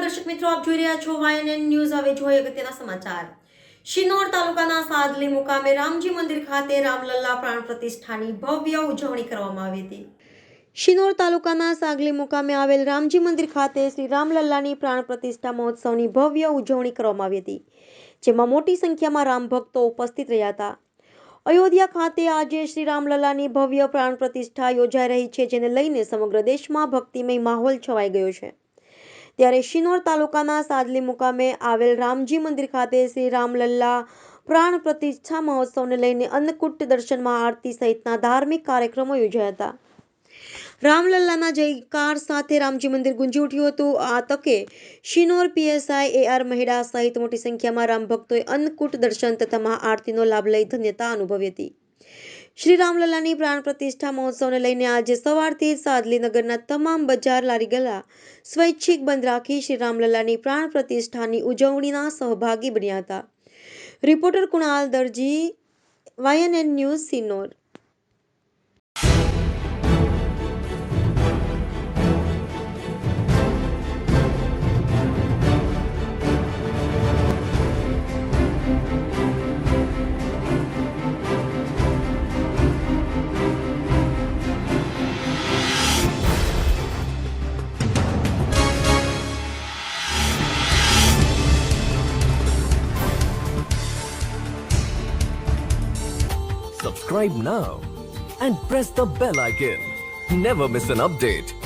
દર્શક મિત્રો, આપ જોઈ રહ્યા છો YNN ન્યૂઝ। હવે જોઈએ અગત્યના સમાચાર। શિનોર તાલુકાના સાદલી મુકામે રામજી મંદિર ખાતે રામલલ્લા પ્રાણ પ્રતિષ્ઠાની ભવ્ય ઉજવણી કરવામાં આવી હતી। શિનોર તાલુકાના સાગલી મુકામે આવેલ રામજી મંદિર ખાતે શ્રી રામલલ્લાની પ્રાણ પ્રતિષ્ઠા મહોત્સવની ભવ્ય ઉજવણી કરવામાં આવી હતી, જેમાં મોટી સંખ્યામાં રામ ભક્તો ઉપસ્થિત રહ્યા હતા। અયોધ્યા ખાતે આજે શ્રી રામલલ્લાની ભવ્ય પ્રાણ પ્રતિષ્ઠા યોજાઈ રહી છે, જેને લઈને સમગ્ર દેશમાં ભક્તિમય માહોલ છવાઈ ગયો છે। ત્યારે શિનોર તાલુકાના સાદલી મુકામે આવેલ રામજી મંદિર ખાતે શ્રી રામલલ્લા પ્રાણ પ્રતિષ્ઠા મહોત્સવને લઈને અન્નકૂટ દર્શન મહાઆરતી સહિતના ધાર્મિક કાર્યક્રમો યોજાયા હતા। રામલલ્લાના જયકાર સાથે રામજી મંદિર ગુંજી ઉઠ્યું હતું। આ તકે શિનોર PSI AR મહેડા સહિત મોટી સંખ્યામાં રામ ભક્તોએ અન્નકૂટ દર્શન તથા મહાઆરતીનો લાભ લઈ ધન્યતા અનુભવી હતી। શ્રી રામલલ્લાની પ્રાણ પ્રતિષ્ઠા મહોત્સવને લઈને આજે સવારથી સાદલી નગરના તમામ બજાર લારી ગલ્લા સ્વૈચ્છિક બંધ રાખી શ્રી રામલલ્લાની પ્રાણ પ્રતિષ્ઠાની ઉજવણીના સહભાગી બન્યા હતા। Reporter Kunal Darji, YNN news, Shinor. Subscribe now and press the bell icon. Never miss an update.